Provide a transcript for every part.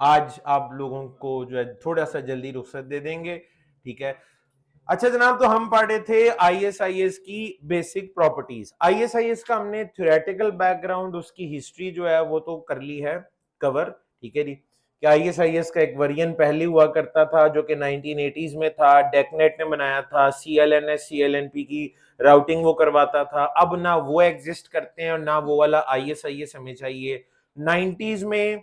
आज आप लोगों को जो है थोड़ा सा जल्दी रुखसत दे देंगे, ठीक है। अच्छा जनाब, तो हम पढ़े थे आईएसआईएस की बेसिक प्रॉपर्टीज। आईएसआईएस का हमने थ्योरेटिकल बैकग्राउंड, उसकी हिस्ट्री जो है वो तो कर ली है कवर, ठीक है जी। कि आईएसआईएस का एक वेरिएंट पहले हुआ करता था जो कि 1980s में था, डेकनेट ने बनाया था, सीएलएनएस सीएलएनपी की राउटिंग वो करवाता था। अब ना वो एग्जिस्ट करते हैं और ना वो वाला आईएसआईएस हमें चाहिए। 90s में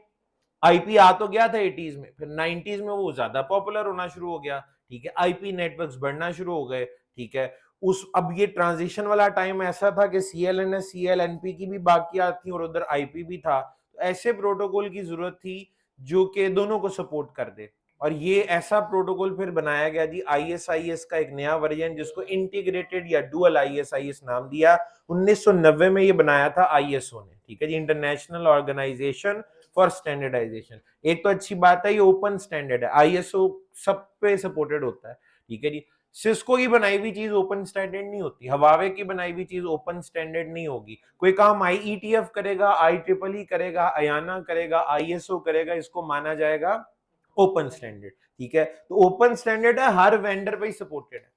आईपी आ तो गया था 80s में, फिर 90s में वो ज्यादा पॉपुलर होना शुरू हो गया, ठीक है। आईपी नेटवर्क्स बढ़ना शुरू हो गए, ठीक है। उस अब ये ट्रांजिशन वाला टाइम ऐसा था कि सीएलएनएस सीएलएनपी की भी बाकियात थी और उधर आईपी भी था, तो ऐसे प्रोटोकॉल की जरूरत थी जो कि दोनों को सपोर्ट कर दे। और ये ऐसा प्रोटोकॉल फिर बनाया गया जी आईएसआईएस का एक नया वर्जन, जिसको इंटीग्रेटेड या डुअल आईएसआईएस नाम दिया। 1990 में ये बनाया था आईएसओ ने, ठीक है जी, इंटरनेशनल ऑर्गेनाइजेशन फॉर स्टैंडर्डाइजेशन। एक तो अच्छी बात है ये ओपन स्टैंडर्ड है, आईएसओ सब पे सपोर्टेड होता है, ठीक है जी। सिस्को की बनाई हुई चीज ओपन स्टैंडर्ड नहीं होती, हवावे की बनाई हुई चीज ओपन स्टैंडर्ड नहीं होगी। कोई काम आईईटीएफ करेगा, आईट्रिपल करेगा, अयाना करेगा, आईएसओ करेगा, इसको माना जाएगा ओपन स्टैंडर्ड, ठीक है। तो ओपन स्टैंडर्ड है, हर वेंडर पे ही सपोर्टेड है।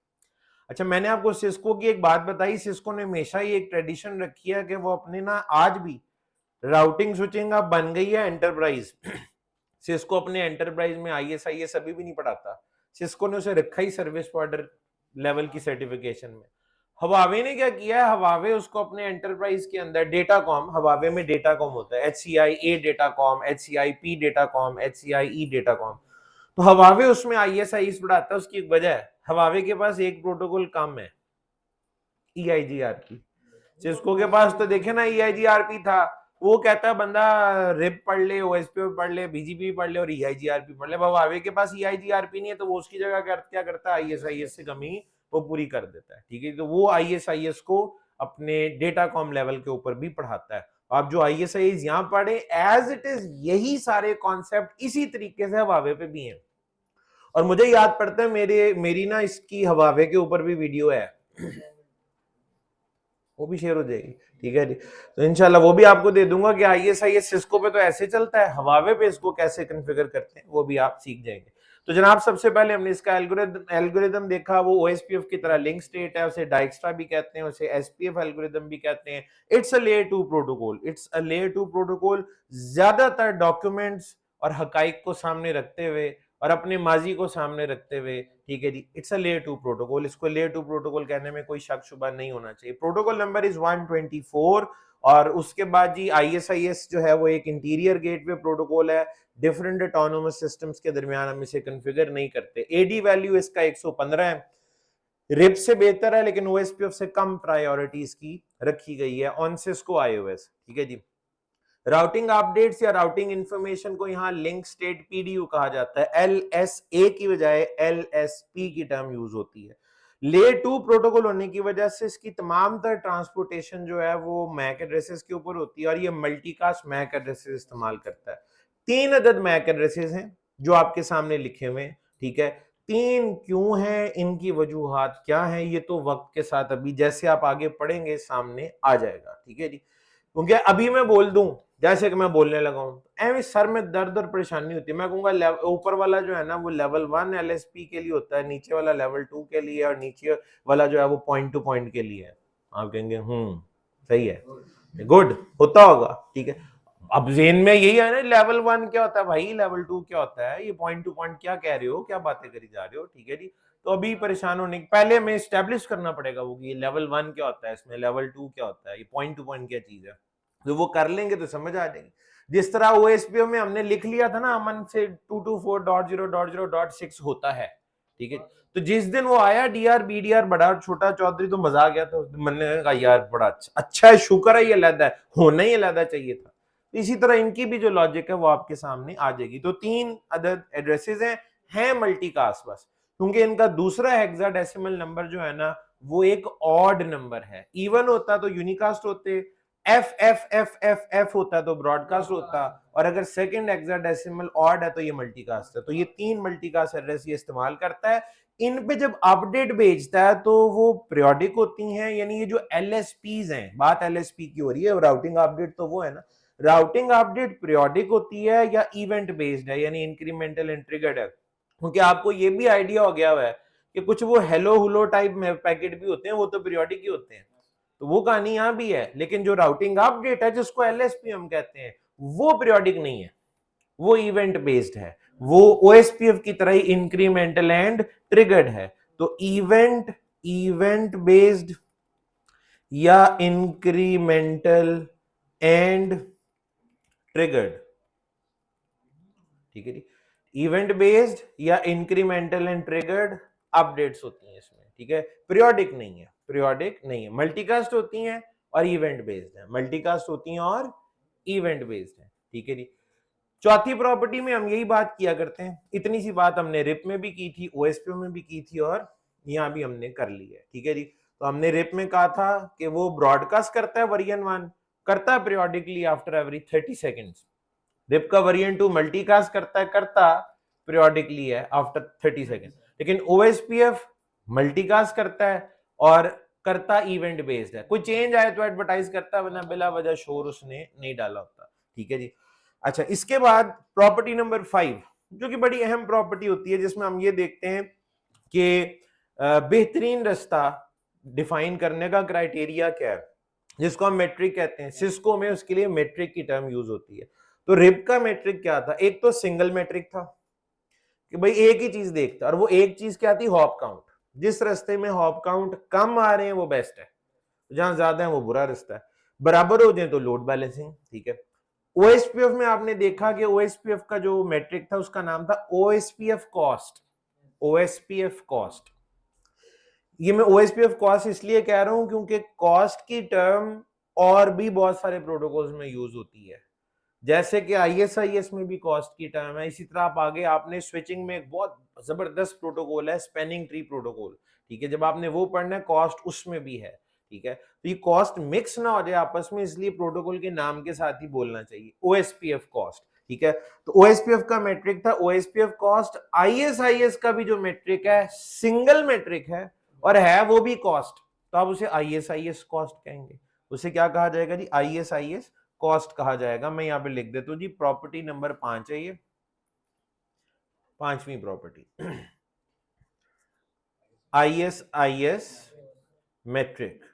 अच्छा, मैंने आपको सिस्को की एक बात बताई, सिस्को ने हमेशा ही एक ट्रेडिशन रखी है कि वो अपने ना आज भी राउटिंग स्विचिंग अब बन गई है एंटरप्राइज। सिस्को अपने एंटरप्राइज में आईएसआईएस अभी भी नहीं पढ़ाता, सिस्को ने उसे रखा ही सर्विस प्रोवाइडर लेवल की सर्टिफिकेशन में। हवावे ने क्या किया है, हवावे उसको अपने एंटरप्राइज के अंदर डेटाकॉम, हवावे में डेटाकॉम होता है, HCI A Datacom, HCI P Datacom, HCI E Datacom. तो हवावे उसमें आईएसआईएस पढ़ाता है। उसकी एक वजह है, हवावे के पास एक प्रोटोकॉल कम है, ईआईजीआरपी। सिस्को के पास तो देखे ना ईआईजीआरपी था, वो कहता बंदा रिप पढ़ ले, ओएसपी पढ़ ले, बीजीपी पढ़ ले और ईआईजीआरपी पढ़ ले। हवावे के पास ईआईजीआरपी नहीं है, तो वो उसकी जगह क्या करता है, आईएसआईएस से कमी वो पूरी कर देता है, ठीक है। तो वो आईएसआईएस को अपने डेटाकॉम लेवल के ऊपर भी पढ़ाता है। आप जो आईएसआईएस यहाँ पढ़े एज इट इज, यही सारे कॉन्सेप्ट इसी तरीके से हवावे पे भी हैं। और मुझे याद पड़ता है मेरी ना इसकी हवावे के ऊपर भी वीडियो है, वो भी शेयर हो जाएगी, ठीक है जी। तो इंशाल्लाह वो भी आपको दे दूंगा कि आईएसआईएस सिस्को पे तो ऐसे चलता है, हवावे पे इसको कैसे कॉन्फ़िगर करते हैं वो भी आप सीख जाएंगे। तो जनाब सबसे पहले हमने इसका एल्गोरिदम देखा, वो ओएसपीएफ की तरह लिंक स्टेट है, उसे डाइक्स्ट्रा भी कहते हैं, उसे एसपीएफ एल्गोरिदम भी कहते हैं। It's a layer 2 protocol, it's a layer 2 protocol. ज्यादातर डॉक्यूमेंट्स और हकाइक को सामने रखते हुए और अपने माजी को सामने रखते हुए, ठीक है जी, इट्स अ लेयर 2 प्रोटोकॉल। इसको लेयर 2 प्रोटोकॉल कहने में कोई शक शुबा नहीं होना चाहिए। Protocol number is 124। और उसके बाद जी आईएसआईएस जो है वो एक इंटीरियर गेटवे प्रोटोकॉल है, डिफरेंट ऑटोनोमस सिस्टम्स के दरमियान हम इसे कॉन्फ़िगर नहीं करते। एडी वैल्यू इसका 115 है, रिप से बेहतर है लेकिन ओएसपीएफ से कम प्रायोरिटी इसकी रखी गई है ऑन सिस्को आईओएस, ठीक है जी। राउटिंग अपडेट्स या राउटिंग इंफॉर्मेशन को यहाँ लिंक स्टेट पीडीयू कहा जाता है, एलएसए की बजाय एलएसपी की टर्म यूज होती है। लेयर 2 प्रोटोकॉल होने की वजह से इसकी तमाम तर ट्रांसपोर्टेशन जो है वो मैक एड्रेसेस के ऊपर होती है और ये मल्टीकास्ट मैक एड्रेसेस इस्तेमाल करता है। 3 अदद मैक एड्रेसेस हैं जो आपके सामने लिखे हुए हैं, ठीक है। 3 क्यों हैं, इनकी वजूहात क्या हैं, ये तो वक्त के साथ अभी जैसे आप आगे पढ़ेंगे सामने आ जाएगा, ठीक है जी। क्योंकि अभी मैं बोल दूं जैसे कि मैं बोलने लगा हूं, ऐਵੇਂ सर में दर्द और परेशानी होती है। मैं कहूंगा ऊपर वाला जो है ना वो लेवल 1 एलएसपी के लिए होता है, नीचे वाला लेवल 2 के लिए, और नीचे वाला जो है वो पॉइंट टू पॉइंट के लिए है। आप कहेंगे सही है, गुड होता होगा, ठीक है। अब जेन में यही है ना, लेवल 1 क्या होता है भाई, लेवल 2 क्या होता है, ये पॉइंट टू पॉइंट क्या कह रहे हो, क्या बातें करी जा रहे हो, ठीक है जी। तो अभी परेशान होने पहले हमें स्टैब्लिश करना पड़ेगा वो कि ये लेवल 1 क्या होता है, इसमें लेवल 2 क्या होता है, ये पॉइंट टू पॉइंट क्या चीज है। तो वो कर लेंगे तो समझ आ जाएगी। जिस तरह ओएसपीओ में हमने लिख लिया था ना, अमन से 224.0.0.6 होता है, ठीक है। तो जिस दिन वो आया डीआर बीडीआर बड़ा छोटा चौधरी, तो मजा आ गया। तो मैंने कहा यार बड़ा अच्छा है, शुक्र है ये अलग है, होना ही अलग चाहिए था। तो इसी तरह इनकी भी जो लॉजिक है वो आपके सामने आ जाएगी। तो 3 अदद एड्रेसेस हैं मल्टीकास्ट बस, क्योंकि इनका दूसरा हेक्साडेसिमल नंबर जो है ना वो एक ऑड नंबर है। इवन होता तो यूनिकास्ट होते, F F F F F होता तो ब्रॉडकास्ट होता, और अगर सेकंड हेक्साडेसिमल ऑड है तो ये मल्टीकास्ट है। तो ये 3 मल्टीकास्ट एड्रेस ये इस्तेमाल करता है। इन पे जब अपडेट भेजता है तो वो पीरियोडिक होती हैं, यानी ये जो एलएसपीज हैं, बात एलएसपी की हो रही है, राउटिंग अपडेट तो वो है ना, राउटिंग अपडेट पीरियोडिक होती है या इवेंट बेस्ड है, यानी इंक्रीमेंटल एंड ट्रिगर्ड है? क्योंकि आपको ये भी आइडिया हो गया हुआ है कि कुछ वो हेलो हुलो टाइप में पैकेट भी होते हैं, वो तो पीरियोडिक ही होते हैं, तो वो कहानी यहां भी है। लेकिन जो राउटिंग अपडेट है जिसको एलएसपी हम कहते हैं, वो पीरियोडिक नहीं है, वो इवेंट बेस्ड है, वो ओएसपीएफ की तरह ही इंक्रीमेंटल एंड ट्रिगर्ड है। तो इवेंट बेस्ड या इंक्रीमेंटल एंड ट्रिगर्ड, ठीक है जी। इवेंट बेस्ड या इंक्रीमेंटल एंड ट्रिगर्ड अपडेट्स होती हैं इसमें, ठीक है, पीरियोडिक नहीं है, मल्टीकास्ट होती हैं और इवेंट बेस्ड है, मल्टीकास्ट होती हैं और इवेंट बेस्ड है, ठीक है जी। चौथी प्रॉपर्टी में हम यही बात किया करते हैं, इतनी सी बात हमने रिप में भी की थी, ओएसपी में भी की थी और यहां भी हमने कर ली है, ठीक है जी। तो हमने रिप में कहा था कि वो ब्रॉडकास्ट करता है वेरिएंट 1, करता है periodically after every 30 seconds. RIP का वेरिएंट 2 मल्टीकास्ट करता पीरियोडिकली है आफ्टर 30 सेकंड। लेकिन ओएसपीएफ मल्टीकास्ट करता है और करता इवेंट बेस्ड है, कोई चेंज आए तो एडवर्टाइज करता है, वरना बिला वजह शोर उसने नहीं डाला होता, ठीक है जी। अच्छा, इसके बाद प्रॉपर्टी नंबर 5, जो कि बड़ी अहम प्रॉपर्टी होती है, जिसमें हम ये देखते हैं कि बेहतरीन रास्ता डिफाइन करने का क्राइटेरिया क्या है, जिसको हम मेट्रिक कहते हैं। सिस्को में उसके लिए मेट्रिक की टर्म यूज होती है। तो रिप का मेट्रिक क्या था? एक तो सिंगल मेट्रिक था कि भाई एक ही चीज देखता, और वो एक चीज क्या थी? Hop count. जिस रास्ते में हॉप काउंट कम आ रहे हैं वो बेस्ट है, जहां ज्यादा है वो बुरा रास्ता है। बराबर हो जाए तो लोड बैलेंसिंग, ठीक है। ओएसपीएफ में आपने देखा कि ओएसपीएफ का जो मेट्रिक था उसका नाम था ओएसपीएफ कॉस्ट। ओएसपीएफ कॉस्ट, ये मैं ओएसपीएफ कॉस्ट इसलिए कह रहा हूं क्योंकि कॉस्ट की टर्म और भी बहुत सारे प्रोटोकॉल्स में यूज होती है, जैसे कि आईएसआईएस में भी कॉस्ट की टर्म है। इसी तरह आप आगे आपने स्विचिंग में एक बहुत जबरदस्त प्रोटोकॉल है, स्पैनिंग ट्री प्रोटोकॉल, ठीक है, जब आपने वो पढ़ना है कॉस्ट उसमें भी है, ठीक है। तो ये कॉस्ट मिक्स ना हो जाए आपस में, इसलिए प्रोटोकॉल के नाम के साथ ही बोलना चाहिए, ओएसपीएफ कॉस्ट, ठीक है। तो ओएसपीएफ का मेट्रिक था ओएसपीएफ कॉस्ट। आईएसआईएस का भी जो मेट्रिक है सिंगल मेट्रिक है और है वो भी कॉस्ट, तो आप उसे आईएसआईएस कॉस्ट कहेंगे। उसे क्या कहा जाएगा जी? आईएसआईएस कॉस्ट कहा जाएगा। मैं यहां पे लिख देता हूं जी, प्रॉपर्टी नंबर 5 है ये, 5वीं property, ISIS metric.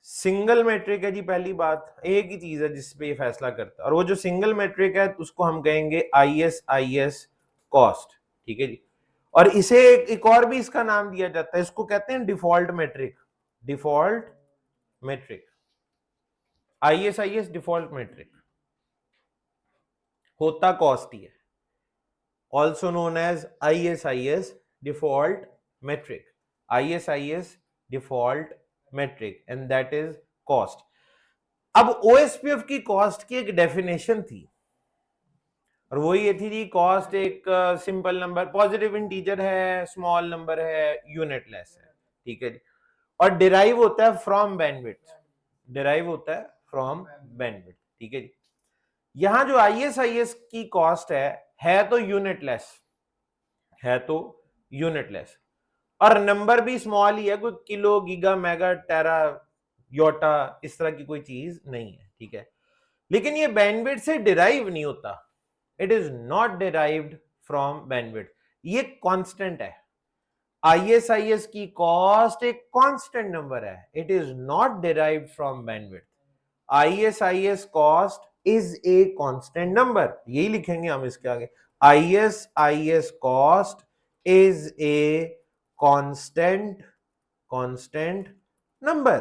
Single metric है जी, पहली बात, एक ही चीज है जिस पे ये फैसला करता है, और वो जो सिंगल मेट्रिक है उसको हम कहेंगे आईएसआईएस कॉस्ट, ठीक है जी। और इसे एक और भी इसका नाम दिया जाता है, इसको कहते हैं default metric. Default metric, ISIS default metric होता कॉस्ट ही है, also known as ISIS default metric, ISIS default metric, and that is cost। अब OSPF की कॉस्ट की एक डेफिनेशन थी, और वो ये थी जी, कॉस्ट एक सिंपल नंबर, पॉजिटिव इंटीजर है, स्मॉल नंबर है, यूनिटलेस है, ठीक है जी, और डिराइव होता है फ्रॉम बैंडविड्थ, डिराइव होता है फ्रॉम बैंडविड्थ, ठीक है जी। यहां जो आईएसआईएस की कॉस्ट है तो यूनिटलेस, है तो यूनिटलेस, और नंबर भी स्मॉल ही है, कोई किलो गीगा मेगा टेरा योटा इस तरह की कोई चीज नहीं है, ठीक है। लेकिन ये बैंडविड्थ से डिराइव नहीं होता, it is not derived from bandwidth, ये कांस्टेंट है। आईएसआईएस की कॉस्ट एक कांस्टेंट नंबर है, it is not derived from bandwidth. ISIS cost is a constant number, यही लिखेंगे हम इसके आगे, ISIS cost is a constant number,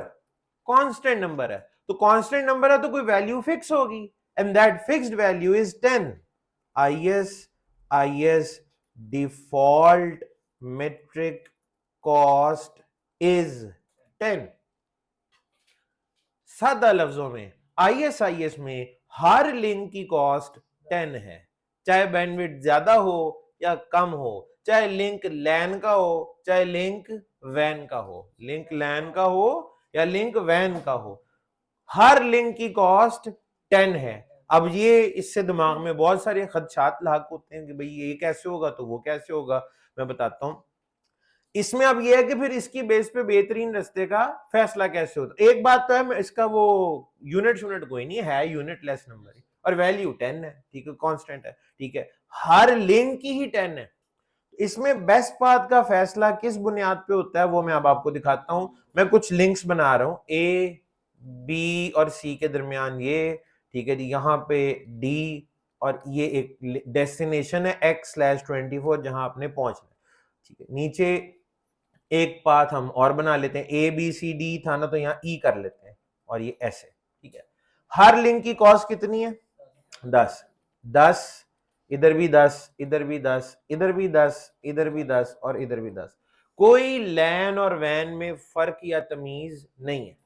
constant number है, तो constant number है तो कोई वैल्यू फिक्स होगी, and that fixed value is 10। ISIS default metric cost is 10। सादा लफ्जों में ISIS में हर लिंक की कॉस्ट 10 है, चाहे बैंडविड्थ ज्यादा हो या कम हो, चाहे लिंक लैन का हो चाहे लिंक वैन का हो, लिंक लैन का हो या लिंक वैन का हो, हर लिंक की कॉस्ट 10 है। अब ये इससे दिमाग में बहुत सारे खदशात लाक होते हैं कि भाई ये कैसे होगा तो वो कैसे होगा, मैं बताता हूं। इसमें अब ये है कि फिर इसकी बेस पे बेहतरीन रास्ते का फैसला कैसे होता। एक बात तो है, इसका वो यूनिट कोई नहीं है, यूनिट लेस नंबर है और वैल्यू 10 है, ठीक है, कांस्टेंट है, ठीक है, हर लिंक की ही 10 है। इसमें बेस्ट पाथ का फैसला किस बुनियाद पे होता है वो मैं अब आपको दिखाता हूं। मैं कुछ लिंक्स बना रहा हूं, ए बी और सी के दरमियान ये, ठीक है जी, यहाँ पे डी और ये एक डेस्टिनेशन है x/24 जहां आपने पहुंचना है, ठीक है। नीचे एक पाथ हम और बना लेते हैं, ए बी सी डी था ना, तो यहाँ ई कर लेते हैं और ये ऐसे, ठीक है। हर लिंक की कॉस्ट कितनी है? 10 10, इधर भी 10, इधर भी 10, इधर भी 10, इधर भी 10 और इधर भी 10। कोई लैन और वैन में फर्क या तमीज नहीं है,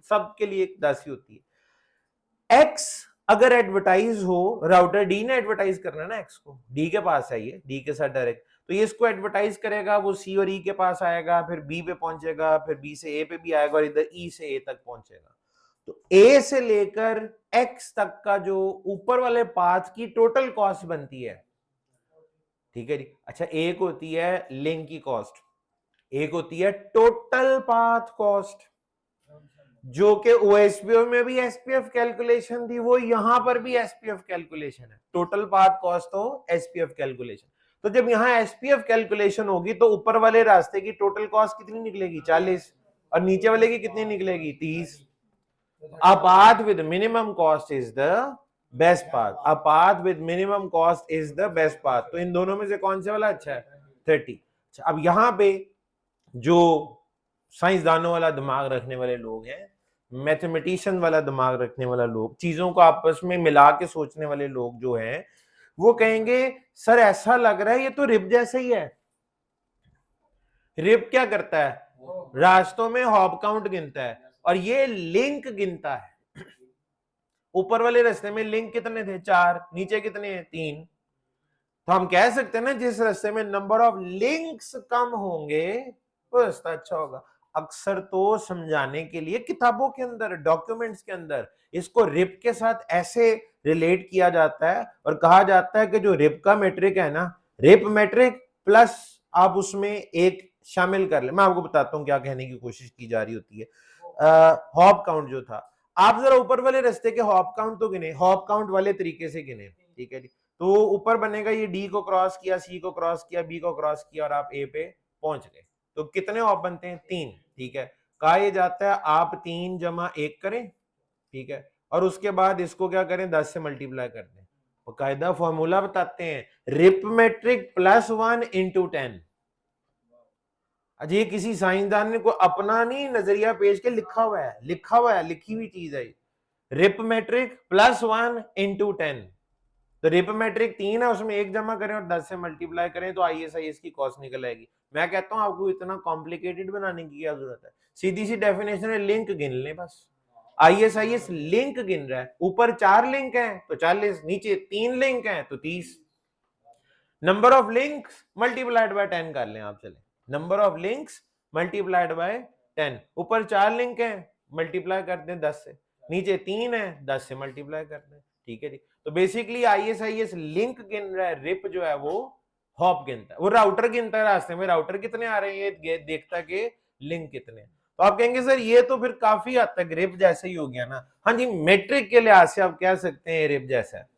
सबके लिए 10 ही होती है। एक्स अगर एडवर्टाइज हो, राउटर डी ने एडवर्टाइज करना है ना एक्स को, डी के पास है, ये डी के साथ डायरेक्ट, तो ये इसको एडवर्टाइज करेगा, वो सी और ई के पास आएगा, फिर बी पे पहुंचेगा, फिर बी से ए पे भी आएगा और इधर ई से ए तक पहुंचेगा। तो ए से लेकर एक्स तक का जो ऊपर वाले पाथ की टोटल कॉस्ट बनती है, ठीक है जी। अच्छा, एक होती है लिंक की कॉस्ट, एक होती है टोटल पाथ कॉस्ट, जो कि ओएसपीएफ में भी एसपीएफ कैलकुलेशन थी, वो यहां पर भी एसपीएफ कैलकुलेशन है। टोटल पाथ कॉस्ट तो एसपीएफ कैलकुलेशन। तो जब यहां एसपीएफ कैलकुलेशन होगी तो ऊपर वाले रास्ते की टोटल कॉस्ट कितनी निकलेगी? 40, और नीचे वाले की कितनी निकलेगी? 30। A path with minimum cost is the best path. A path with minimum cost is the best path. तो इन दोनों में से कौन से वाला अच्छा है? 30। अच्छा, अब यहां पे जो साइंसदानों वाला दिमाग रखने वाले लोग हैं, मैथमेटिशियन वाला दिमाग रखने वाला लोग, चीजों को आपस में मिला के सोचने वाले लोग जो हैं, वो कहेंगे सर ऐसा लग रहा है ये तो रिप जैसा ही है। रिप क्या करता है? रास्तों में हॉप काउंट गिनता है और ये लिंक गिनता है। ऊपर वाले रास्ते में लिंक कितने थे? 4, नीचे कितने हैं? 3। तो हम कह सकते हैं ना, जिस रास्ते में नंबर ऑफ लिंक्स कम होंगे वो रास्ता अच्छा होगा। अक्सर तो समझाने के लिए किताबों के अंदर, डॉक्यूमेंट्स के अंदर इसको रिप के साथ ऐसे रिलेट किया जाता है और कहा जाता है कि जो रिप का मेट्रिक है ना, रिप मेट्रिक प्लस आप उसमें एक शामिल कर ले। मैं आपको बताता हूं क्या कहने की कोशिश की जा रही होती है। हॉप काउंट जो था, आप जरा ऊपर वाले रास्ते के हॉप काउंट तो गिने, हॉप काउंट वाले तरीके से गिने, ठीक है जी। तो ऊपर बनेगा ये डी को क्रॉस किया, सी को क्रॉस किया, बी को क्रॉस किया और आप ए पे पहुंच गए। तो कितने हॉप बनते हैं? 3, ठीक है। कहा यह जाता है आप 3 + 1 करें, ठीक है, और उसके बाद इसको क्या करें? 10 से मल्टीप्लाई कर दें। बकायदा फॉर्मूला बताते हैं, रिपमेट्रिक +1 × 10। अजय किसी साइंसदान ने कोई अपना नहीं नजरिया पेश के लिखा हुआ है, लिखी हुई चीज है। रिपमेट्रिक +1 × 10। तो रिपमेट्रिक 3 है, उसमें 1 जमा करें और 10 से मल्टीप्लाई करें तो आईएसआईएस की कॉस्ट निकल आएगी। मैं कहता हूं आपको इतना कॉम्प्लिकेटेड बनाने की क्या जरूरत है? सीधी सी डेफिनेशन है, लिंक गिन ले बस। आईएसआईएस लिंक गिन रहा है, ऊपर 4 लिंक हैं तो 40, नीचे 3 लिंक हैं तो 30। Number of links multiplied by 10 कर लें आप, चले, number of links multiplied by 10। ऊपर 4 लिंक हैं, मल्टीप्लाई कर दें 10 से, नीचे 3 है, 10 से मल्टीप्लाई कर दें, ठीक है जी। तो बेसिकली आईएसआईएस लिंक गिन रहा है, रिप जो है वो हॉप गिनता है, वो राउटर गिनता है, रास्ते में राउटर कितने आ रहे हैं ये देखता कि लिंक कितने। तो आप कहेंगे सर ये तो फिर काफी हद तक रिप जैसे ही हो गया ना। हाँ जी, मेट्रिक के लिहाज से आप कह सकते हैं रिप जैसा है।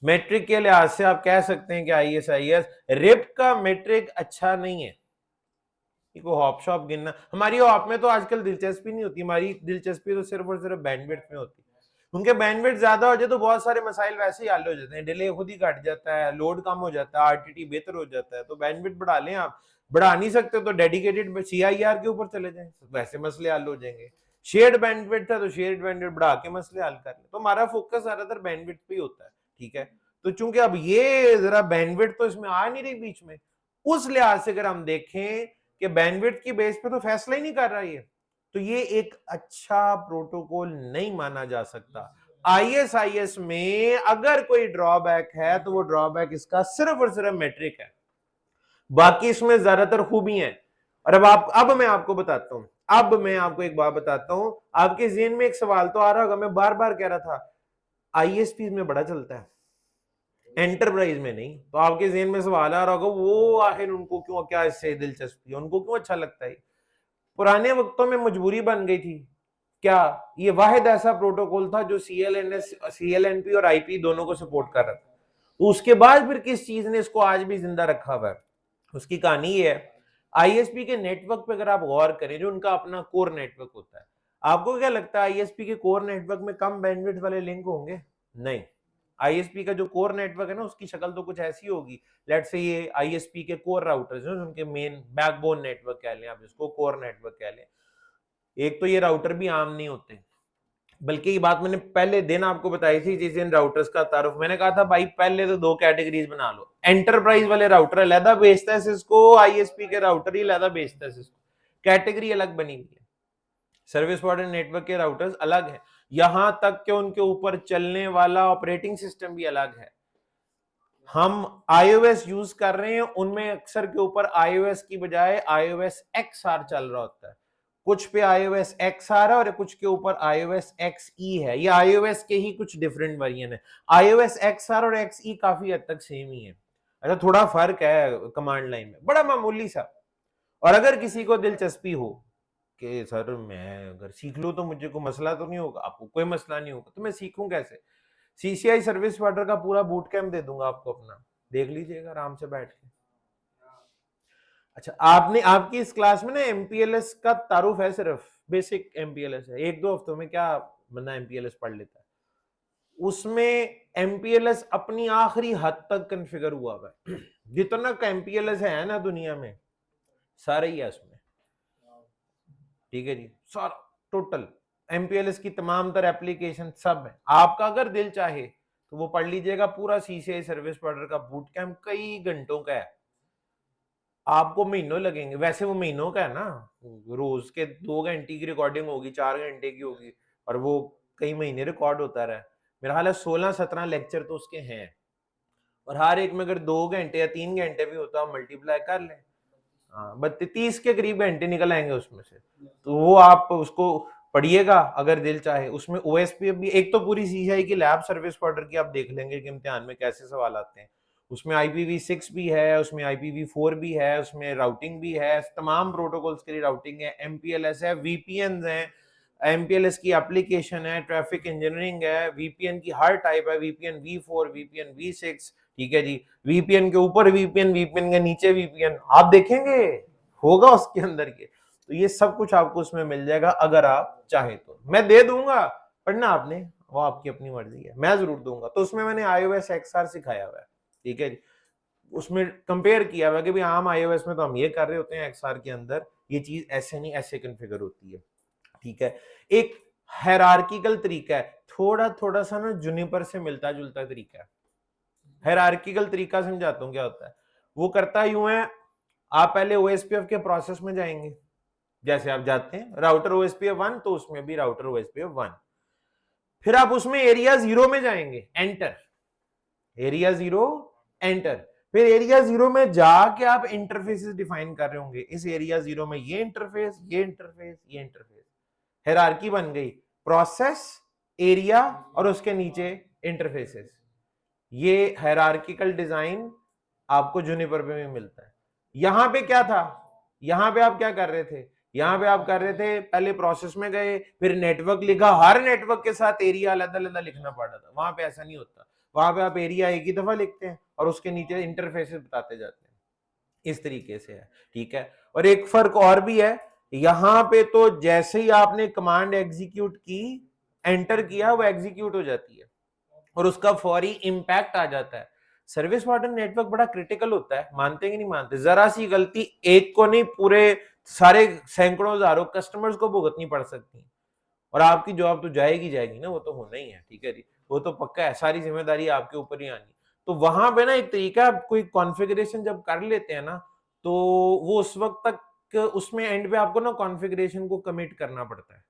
मेट्रिक के लिहाज से आप कह सकते हैं कि आईएसआईएस, रिप का मेट्रिक अच्छा नहीं है। को हॉप शॉप गिनना, हमारी हॉप में तो आजकल दिलचस्पी नहीं होती, हमारी दिलचस्पी तो सिर्फ और सिर्फ बैंडविड्थ में होती है। उनके बैंडविड्थ ज्यादा हो जाए तो बहुत सारे मसाइल वैसे ही हल हो जाते हैं, डिले खुद ही घट जाता है, लोड कम हो जाता है, आरटीटी बेहतर हो जाता है। तो बैंडविड्थ बढ़ा लें आप, बढ़ा नहीं सकते तो डेडिकेटेड सीआईआर के ऊपर चले जाएं, वैसे मसले हल हो जाएंगे। शेयर्ड बैंडविड्थ है तो शेयर्ड बैंडविड्थ बढ़ा के मसले हल कर ले। तो हमारा फोकस ज्यादातर बैंडविड्थ पे ही होता है, ठीक है। तो चूंकि अब ये जरा बैंडविड्थ तो इसमें आ नहीं रही बीच में, उस लिहाज से अगर हम देखें कि बैंडविड्थ की बेस पे तो फैसला ही नहीं कर रहा है, तो ये एक अच्छा प्रोटोकॉल नहीं माना जा सकता। आईएसआईएस में अगर कोई ड्रॉबैक है तो वो ड्रॉबैक इसका सिर्फ और सिर्फ मेट्रिक है, बाकी इसमें ज्यादातर खूबी है। और अब मैं आपको बताता हूं, अब मैं आपको एक बात बताता हूं, आपके ज़हन में एक सवाल तो आ रहा होगा, मैं बार बार कह रहा था, आईएसपी में बड़ा चलता है, एंटरप्राइज में नहीं। तो आपके ज़हन में सवाल आ रहा होगा वो आखिर उनको क्यों, क्या इससे दिलचस्पी है, उनको क्यों अच्छा लगता है? पुराने वक्तों में मजबूरी बन गई थी। क्या ये वाहिद ऐसा प्रोटोकॉल था जो सीएलएनएस सीएलएनपी और आईपी दोनों को सपोर्ट कर रहा था। तो उसके बाद फिर किस चीज ने इसको आज भी जिंदा रखा हुआ है? उसकी कहानी ये है, आईएसपी के नेटवर्क पे अगर आप गौर करें, जो उनका अपना कोर नेटवर्क होता है, आपको क्या लगता है आईएसपी के कोर नेटवर्क में कम बैंडविड्थ वाले लिंक होंगे? नहीं। आईएसपी का जो कोर नेटवर्क है ना, उसकी शक्ल तो कुछ ऐसी होगी। लेट्स से ये आईएसपी के कोर राउटर्स हैं, उनके मेन बैकबोन नेटवर्क कह लें आप इसको, कोर नेटवर्क कह लें। एक तो ये राउटर भी आम नहीं होते, बल्कि ये बात मैंने पहले दिन आपको बताई थी जिस दिन राउटर्स का तारुफ। मैंने कहा था भाई पहले तो दो कैटेगरीज बना लो, एंटरप्राइज वाले राउटर अलहदा बेचता है सिस्को, आईएसपी के राउटर ही अलहदा बेचता है सिस्को, कैटेगरी अलग बनी हुई है। सर्विस प्रोवाइडर नेटवर्क के राउटर्स अलग है, यहां तक कि उनके ऊपर चलने वाला ऑपरेटिंग सिस्टम भी अलग है। हम iOS यूज कर रहे हैं, उनमें अक्सर के ऊपर iOS की बजाय iOS XR चल रहा होता है। कुछ पे iOS XR है और कुछ के ऊपर iOS XE है। ये iOS के ही कुछ डिफरेंट वेरिएंट है। iOS XR और XE काफी हद तक सेम ही है। अच्छा, थोड़ा फर्क है कमांड लाइन में, बड़ा मामूली सा। और अगर किसी को दिलचस्पी हो कि सर मैं अगर सीख लूं तो मुझे कोई मसला तो नहीं होगा, आपको कोई मसला नहीं होगा, तो मैं सीखूं कैसे? सीसीआई सर्विस प्रोवाइडर का पूरा बूट कैंप दे दूंगा आपको अपना, देख लीजिएगा आराम से बैठ के। अच्छा, आपने आपकी इस क्लास में ना एमपीएलएस का तारुफ है, सिर्फ बेसिक एमपीएलएस है। एक दो हफ्तों में क्या बंदा एमपीएलएस पढ़ लेता है? उसमें एमपीएलएस अपनी आखिरी हद तक कॉन्फ़िगर हुआ है। जितना का एमपीएलएस है ना दुनिया में, सारा ही है उसमें। ठीक है जी, सारा टोटल एमपीएलएस की तमाम तर एप्लीकेशन सब है। आपका अगर दिल चाहे तो वो पढ़ लीजिएगा, पूरा सीसीआई सर्विस प्रोवाइडर का बूट कैंप कई घंटों का है, आपको महीनों लगेंगे। वैसे वो महीनों का है ना, रोज के 2 घंटे की रिकॉर्डिंग होगी, 4 घंटे की होगी, और वो कई महीने रिकॉर्ड होता रहा। मेरा हाल है 16-17 लेक्चर तो उसके हैं, और हर एक में अगर 2 घंटे या 3 घंटे भी होता है, मल्टीप्लाई कर लें, हाँ 30 के करीब घंटे निकल आएंगे उसमें से। तो वो आप उसको पढ़िएगा अगर दिल चाहे। उसमें ओएसपी भी, एक तो पूरी सीसीआई की लैब सर्विस प्रोवाइडर की आप देख लेंगे कि इम्तिहान में कैसे सवाल आते हैं। उसमें IPv6 भी है, उसमें IPv4 भी है, उसमें राउटिंग भी है, तमाम प्रोटोकॉल्स के लिए राउटिंग है, MPLS है, VPN है, MPLS की एप्लीकेशन है, ट्रैफिक इंजीनियरिंग है, VPN की हर टाइप है, VPN V4, VPN V6, ठीक है जी, VPN के ऊपर VPN, VPN के नीचे VPN, आप देखेंगे होगा उसके अंदर के। तो ये सब कुछ आपको उसमें मिल जाएगा अगर आप चाहें तो। मैं दे दूंगा, पढ़ना आपने, वो आपकी अपनी मर्जी है, मैं जरूर दूंगा। तो उसमें मैंने iOS XR सिखाया हुआ है, ठीक है जी। उसमें कंपेयर किया हुआ कि भाई आम iOS में तो हम ये कर रहे होते हैं, XR के अंदर ये चीज ऐसे नहीं, ऐसे कॉन्फ़िगर होती है, ठीक है। एक हायरार्किकल तरीका है, थोड़ा थोड़ा सा ना जुनिपर से मिलता जुलता तरीका है। हायरार्किकल तरीका समझाता हूँ क्या होता है। वो करता यूं है, आप पहले OSPF के प्रोसेस में जाएंगे, जैसे आप जाते हैं राउटर OSPF 1, तो उसमें भी राउटर OSPF 1, फिर आप उसमें एरिया 0 में जाएंगे, एंटर, एरिया 0 एंटर। फिर एरिया 0 में जाके आप इंटरफेसेस डिफाइन कर रहे होंगे, इस एरिया 0 में ये इंटरफेस, ये इंटरफेस, ये इंटरफेस, हायरार्की बन गई, प्रोसेस, एरिया और उसके नीचे इंटरफेसेस। ये हायरार्किकल डिजाइन आपको जूनिपर पे भी मिलता है। यहां पे क्या था, यहां पे आप क्या कर रहे थे, यहां पे आप कर रहे थे पहले प्रोसेस में गए, फिर नेटवर्क लिखा, हर नेटवर्क के साथ एरिया अलग अलग लिखना पड़ा था। वहां पे ऐसा नहीं होता, वहां पे आप एरिया एक ही दफा लिखते हैं और उसके नीचे इंटरफेसेस बताते जाते हैं, इस तरीके से है, ठीक है। और एक फर्क और भी है, यहां पे तो जैसे ही आपने कमांड एग्जीक्यूट की, एंटर किया, वो एग्जीक्यूट हो जाती है और उसका फौरी इंपैक्ट आ जाता है। सर्विस मॉडर्न नेटवर्क बड़ा क्रिटिकल होता है, मानते कि नहीं मानते? जरा सी गलती एक को नहीं, पूरे सारे सैकड़ों हजारों कस्टमर्स को भुगतनी पड़ सकती है, और आपकी जॉब तो जाएगी जाएगी ना, वो तो होना ही है, ठीक है जी, वो तो पक्का है, सारी जिम्मेदारी आपके ऊपर ही आनी। तो वहां पे ना एक तरीका, कोई कॉन्फ़िगरेशन जब कर लेते हैं ना, तो वो उस वक्त तक उसमें एंड पे आपको ना कॉन्फ़िगरेशन को कमिट करना पड़ता है,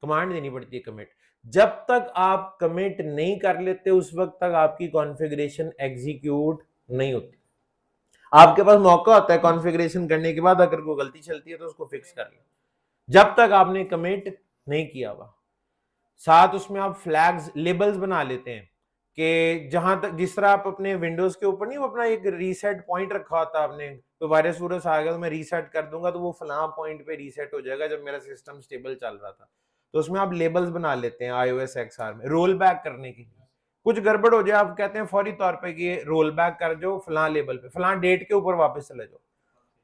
कमांड देनी पड़ती है कमिट। जब तक आप कमिट नहीं कर लेते उस वक्त तक आपकी कॉन्फ़िगरेशन एग्जीक्यूट नहीं होती। आपके पास मौका होता है कॉन्फ़िगरेशन करने के बाद, अगर कोई गलती चलती है तो उसको फिक्स कर लें, जब तक आपने कमिट नहीं किया हुआ। साथ उसमें आप फ्लैग्स, लेबल्स बना लेते हैं कि जहां तक जिस तरह आप अपने विंडोज के ऊपर नहीं वो अपना एक रीसेट पॉइंट रखा होता आपने, तो वायरस वूरस आ गया तो मैं रीसेट कर दूंगा तो वो फलां पॉइंट पे रीसेट हो जाएगा जब मेरा सिस्टम स्टेबल चल रहा था। तो उसमें आप लेबल्स बना लेते हैं iOS XR में रोल बैक करने के लिए। कुछ गड़बड़ हो जाए आप कहते हैं फौरी तौर पे कि रोल बैक कर जो फलां लेबल पे फलां डेट के ऊपर वापस चले जाओ।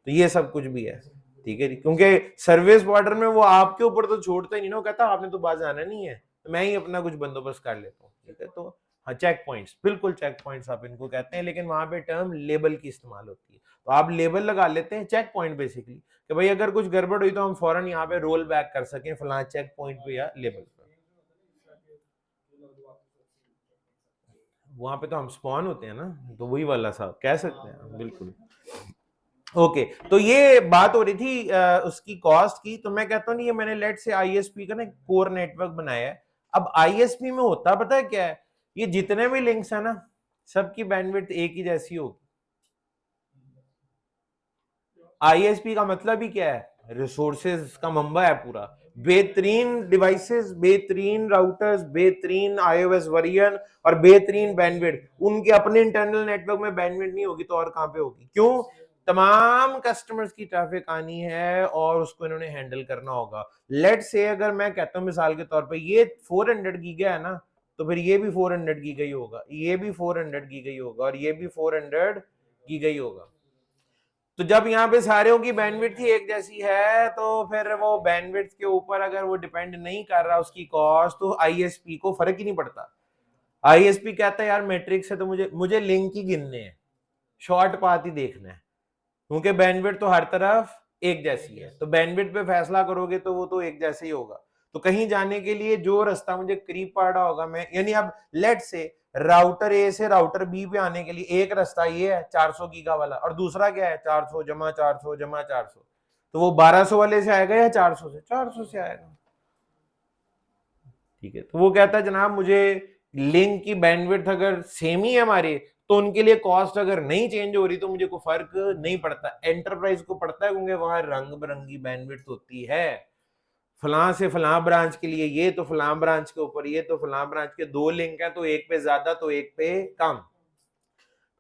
तो ये सब कुछ भी है, ठीक है जी। क्योंकि सर्विस बॉर्डर में वो आपके ऊपर तो छोड़ता ही नहीं ना, वो कहता आपने तो बाज आना नहीं है, तो मैं ही अपना कुछ बंदोबस्त कर लेता हूँ, ठीक है। तो हाँ, चेक पॉइंट्स, बिल्कुल चेक पॉइंट्स आप इनको कहते हैं, लेकिन वहां पे टर्म लेबल की इस्तेमाल होती है। तो आप लेबल लगा लेते हैं चेक पॉइंट बेसिकली, कि भाई अगर कुछ गड़बड़ हुई तो हम फौरन यहाँ पे रोल बैक कर सकें फलां चेक पॉइंट पे या लेबल पे। वहां पे तो हम स्पॉन होते हैं ना, तो वही वाला सा कह सकते हैं, बिल्कुल। ओके, तो ये बात हो रही थी उसकी कॉस्ट की। तो मैं कहता हूँ नहीं, ये मैंने लेट से आईएसपी का ना कोर नेटवर्क बनाया है। अब आईएसपी में होता पता है क्या है, ये जितने भी लिंक्स है ना सबकी बैंडविड्थ एक ही जैसी होगी। आईएसपी का मतलब ही क्या है, रिसोर्सेज का मंबा है पूरा। बेहतरीन डिवाइसेस, बेहतरीन राउटर्स, बेहतरीन आईओएस वेरिएंट और बेहतरीन बैंडविड्थ, उनके अपने इंटरनल नेटवर्क में बैंडविड्थ नहीं होगी तो और कहां पे होगी? क्यों? तमाम कस्टमर्स की ट्रैफिक आनी है और उसको इन्होंने हैंडल करना होगा। लेट से अगर मैं कहता हूं मिसाल के तौर पे ये 400 गीगा है ना, तो फिर ये भी 400 गीगा ही होगा, ये भी 400 गीगा ही होगा और ये भी 400 गीगा ही होगा। तो जब यहाँ पे सारों की बैंडविड्थ ही एक जैसी है तो फिर वो बैंडविड्थ के ऊपर अगर वो डिपेंड नहीं कर रहा उसकी कॉस्ट, तो आईएसपी को फर्क ही नहीं पड़ता। आईएसपी कहता है यार मैट्रिक्स से तो मुझे लिंक ही गिनने हैं, शॉर्ट पाथ ही देखना है, क्योंकि बैंडविड्थ तो हर तरफ एक जैसी है। तो बैंडविड्थ पे फैसला करोगे तो वो तो एक जैसे ही होगा। तो कहीं जाने के लिए जो रास्ता मुझे करीब पड़ रहा होगा, मैं यानी अब लेट से राउटर ए से राउटर बी पे आने के लिए एक रास्ता ये है 400 गीगा वाला, और दूसरा क्या है 400 जमा 400 जमा 400। तो वो 1200 वाले से आएगा या 400 से? 400 से आएगा, ठीक है। तो वो कहता है जनाब मुझे लिंक की बैंडविड्थ अगर सेम ही है हमारी, तो उनके लिए कॉस्ट अगर नहीं चेंज हो रही तो मुझे कोई फर्क नहीं पड़ता। एंटरप्राइज को पड़ता है क्योंकि वहां रंग बिरंगी बैंडविड्थ होती है। फलां से फलां ब्रांच के लिए ये, तो फलां ब्रांच के ऊपर ये, तो फलां ब्रांच के दो लिंक है तो एक पे ज्यादा तो एक पे कम,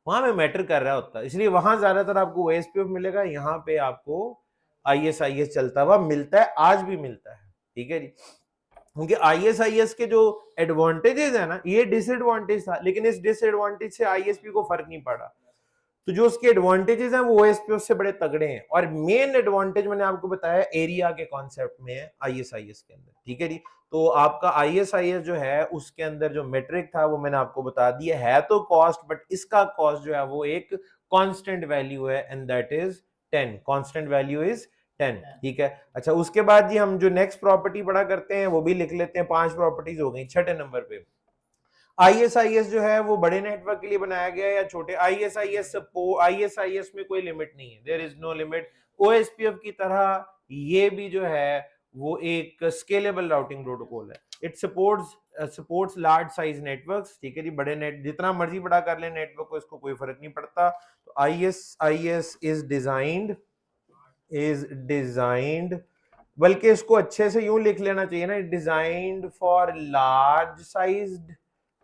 वहां में मैटर कर रहा होता है। इसलिए वहां ज्यादातर आपको ओएसपीएफ मिलेगा, यहाँ पे आपको आईएसआईएस चलता हुआ मिलता है, आज भी मिलता है, ठीक है जी। क्योंकि आईएसआईएस के जो एडवांटेजेस है ना, ये डिसएडवांटेज था, लेकिन इस डिसएडवांटेज से आईएसपी को फर्क नहीं पड़ा। तो जो उसके एडवांटेजेस हैं वो ओएसपी से बड़े तगड़े हैं, और मेन एडवांटेज मैंने आपको बताया एरिया के कॉन्सेप्ट में है आईएसआईएस के अंदर, ठीक है जी। तो आपका आईएसआईएस जो है उसके अंदर जो मेट्रिक था वो मैंने आपको बता दिया है, तो कॉस्ट, बट इसका कॉस्ट जो है वो एक कांस्टेंट वैल्यू है, and that is 10। Constant value is 10, ठीक है। अच्छा, उसके बाद जी हम जो नेक्स्ट प्रॉपर्टी पढ़ा करते हैं वो भी लिख लेते हैं। 5 प्रॉपर्टीज हो गई। छठे नंबर पे आईएसआईएस जो है वो बड़े नेटवर्क के लिए बनाया गया है या छोटे? आईएसआईएस में कोई लिमिट नहीं है, there is no limit. OSPF की तरह ये भी जो है वो एक स्केलेबल राउटिंग प्रोटोकॉल है। It supports large size networks, ठीक है जी। बड़े नेट जितना मर्जी बड़ा कर ले नेटवर्क को, इसको कोई फर्क नहीं पड़ता। तो आईएसआईएस इज डिजाइंड, बल्कि इसको अच्छे से यूं लिख लेना चाहिए ना, designed for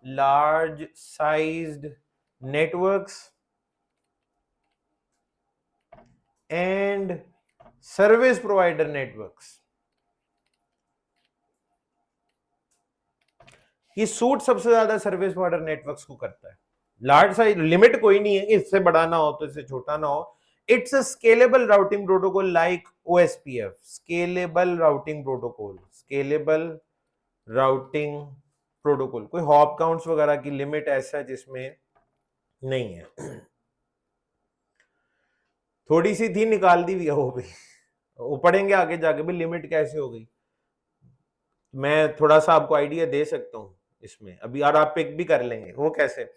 large sized networks and service provider networks। ये सूट सबसे ज्यादा सर्विस प्रोवाइडर नेटवर्क्स को करता है। लार्ज साइज लिमिट कोई नहीं है, इससे बड़ा ना हो तो इससे छोटा ना हो। It's a scalable routing protocol like OSPF. Scalable routing protocol, scalable routing protocol. कोई हॉप काउंट्स वगैरह की लिमिट ऐसा जिसमें नहीं है। थोड़ी सी थी, निकाल दी भी वो भी, वो पढ़ेंगे आगे जाके भी लिमिट कैसे हो गई। मैं थोड़ा सा आपको आइडिया दे सकता हूँ इसमें अभी, और आप पिक भी कर लेंगे वो कैसे।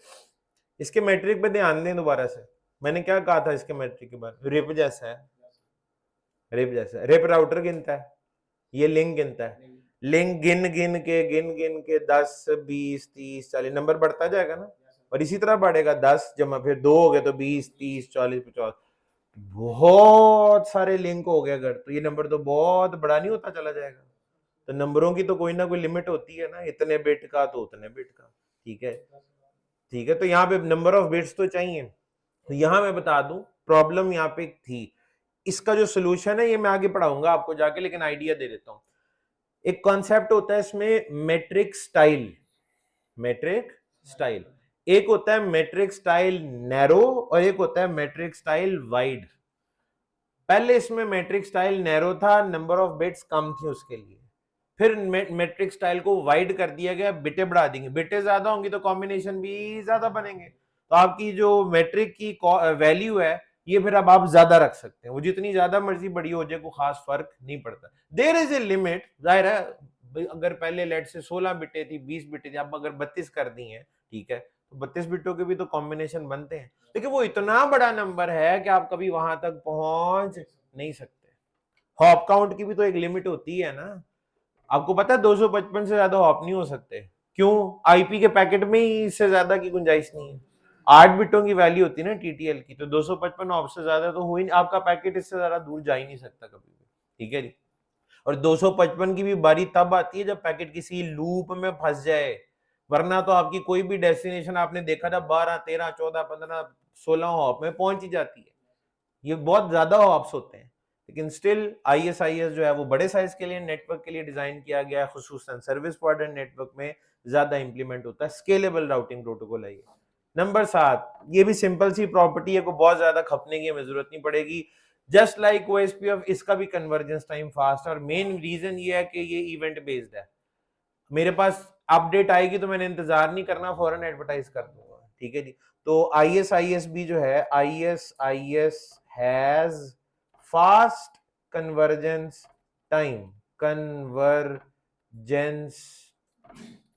इसके मैट्रिक पे ध्यान दें दोबारा से। मैंने क्या कहा था इसके मैट्रिक के बाद? रिप जैसा है, रिप जैसा। रिप राउटर गिनता है, ये लिंक गिनता है। लिंक गिन के 10 20 30 40 नंबर बढ़ता जाएगा ना, और इसी तरह बढ़ेगा। 10 जमा फिर 2 हो गए तो 20 30 40 50, बहुत सारे लिंक हो गए अगर, तो ये नंबर तो बहुत बड़ा नहीं होता चला जाएगा। तो नंबरों की तो कोई ना कोई लिमिट होती है ना, इतने बिट का तो उतने बिट का, ठीक है। ठीक है, तो यहाँ पे नंबर ऑफ बिट्स तो चाहिए। तो यहाँ मैं बता दूं प्रॉब्लम यहाँ पे थी, इसका जो सोल्यूशन है ये मैं आगे पढ़ाऊंगा आपको जाके, लेकिन आइडिया दे देता हूं। एक कॉन्सेप्ट होता है इसमें मेट्रिक स्टाइल, मेट्रिक स्टाइल, एक होता है मेट्रिक स्टाइल नैरो और एक होता है मेट्रिक स्टाइल वाइड। पहले इसमें मेट्रिक स्टाइल नैरो था, नंबर ऑफ बिट्स कम थी उसके लिए, फिर मेट्रिक स्टाइल को वाइड कर दिया गया, बिटे बढ़ा देंगे, बिटे ज्यादा होंगी तो कॉम्बिनेशन भी ज्यादा बनेंगे, तो आपकी जो मेट्रिक की वैल्यू है ये फिर अब आप ज्यादा रख सकते हैं, वो जितनी ज्यादा मर्जी बड़ी हो जाए कोई खास फर्क नहीं पड़ता। देयर इज ए लिमिट, जाहिर है अगर पहले लेट से 16 बिटे थी 20 बिटे थी, अब अगर 32 कर दी है, ठीक है, तो 32 बिटों के भी तो कॉम्बिनेशन बनते हैं, लेकिन वो इतना बड़ा नंबर है कि आप कभी वहां तक पहुंच नहीं सकते। हॉप काउंट की भी तो एक लिमिट होती है ना, आपको पता है 255 से ज्यादा हॉप नहीं हो सकते, क्यों? आईपी के पैकेट में ही इससे ज्यादा की गुंजाइश नहीं है, 8 बिटों की वैल्यू होती है ना टीटीएल की, तो 255 हॉप से ज्यादा तो हो ही नहीं, आपका पैकेट इससे ज्यादा दूर जा ही नहीं सकता कभी भी, ठीक है जी। और 255 की भी बारी तब आती है जब पैकेट किसी लूप में फंस जाए, वरना तो आपकी कोई भी डेस्टिनेशन आपने देखा था 12 13 14 15 16 हॉप में पहुंच ही जाती है, ये बहुत ज्यादा हॉप्स होते हैं, लेकिन स्टिल ISIS जो है वो बड़े साइज के लिए नेटवर्क के लिए डिजाइन किया गया है, खुसूसन सर्विस प्रोवाइडर नेटवर्क में ज्यादा इंप्लीमेंट होता है, स्केलेबल राउटिंग प्रोटोकॉल है ये। नंबर 7, ये भी सिंपल सी प्रॉपर्टी है, को बहुत ज्यादा खपने की हमें जरूरत नहीं पड़ेगी, जस्ट लाइक OSPF इसका भी कन्वर्जेंस टाइम फास्ट है, और मेन रीजन ये है कि ये इवेंट बेस्ड है, मेरे पास अपडेट आएगी तो मैंने इंतजार नहीं करना, फौरन एडवर्टाइज कर दूंगा, ठीक है जी। तो ISIS भी जो है, ISIS has fast convergence time, convergence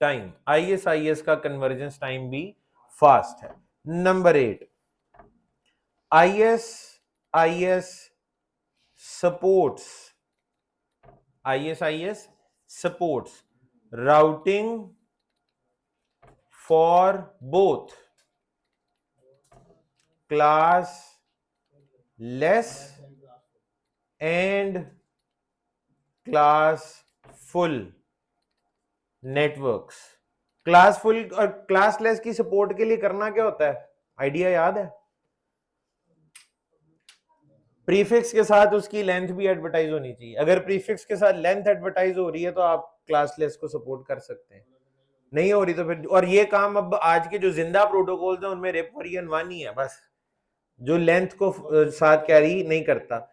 time, ISIS का कन्वर्जेंस टाइम भी फास्ट है। Number 8, ISIS supports routing for both classless and classful networks. Classful और क्लासलेस की सपोर्ट के लिए करना क्या होता है, आइडिया याद है? प्रीफिक्स के साथ उसकी लेंथ भी एडवर्टाइज होनी चाहिए, अगर प्रीफिक्स के साथ लेंथ एडवर्टाइज हो रही है तो आप क्लासलेस को सपोर्ट कर सकते हैं, नहीं हो रही तो फिर, और ये काम अब आज के जो जिंदा प्रोटोकॉल्स हैं उनमें रेपरियन 1 ही है बस, जो लेंथ को साथ कैरी नहीं करता।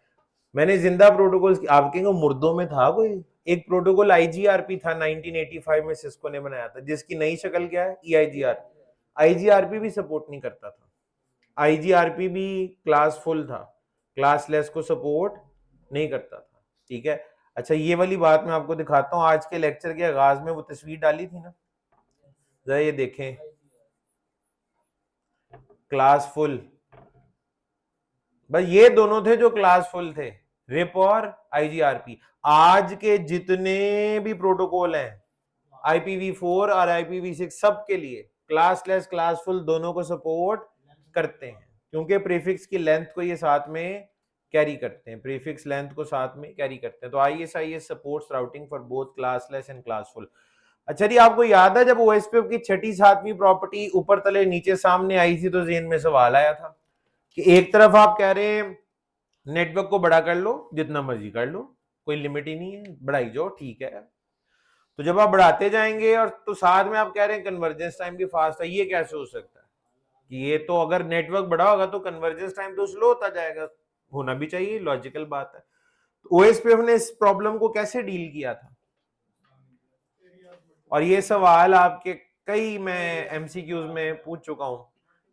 मैंने जिंदा प्रोटोकॉल्स, आपके मुर्दों में था कोई एक प्रोटोकॉल IGRP था 1985 में सिस्को ने बनाया था, जिसकी नई शक्ल क्या है, EIGRP। IGRP भी सपोर्ट नहीं करता था, IGRP भी क्लास फुल था, क्लासलेस को सपोर्ट नहीं करता था, ठीक है। अच्छा ये वाली बात मैं आपको दिखाता हूं, आज के लेक्चर के आगाज में वो तस्वीर डाली थी ना, जरा ये देखें, क्लास फुल, बस ये दोनों थे जो क्लासफुल थे, रिप और IGRP। आज के जितने भी प्रोटोकॉल हैं IPv4 और IPv6 सब के लिए क्लासलेस क्लासफुल दोनों को सपोर्ट करते हैं, क्योंकि प्रीफिक्स की लेंथ को ये साथ में कैरी करते हैं, प्रीफिक्स लेंथ को साथ में कैरी करते हैं, तो ISIS supports routing for both classless and classful. अच्छा जी, आपको याद है जब OSPF की 6ठी 7वीं प्रॉपर्टी ऊपर तले नीचे सामने आई थी तो जेन में सवाल आया था कि एक तरफ आप कह रहे हैं नेटवर्क को बड़ा कर लो, जितना मर्जी कर लो, कोई लिमिट ही नहीं है, बढ़ाई जाओ, ठीक है, तो जब आप बढ़ाते जाएंगे और तो साथ में आप कह रहे हैं कन्वर्जेंस टाइम भी फास्ट है, ये कैसे हो सकता है कि ये तो अगर नेटवर्क बड़ा होगा तो कन्वर्जेंस टाइम तो स्लो होता जाएगा, होना भी चाहिए, लॉजिकल बात है। तो OSPF ने इस प्रॉब्लम को कैसे डील किया था, और ये सवाल आपके कई मैं MCQs में पूछ चुका हूं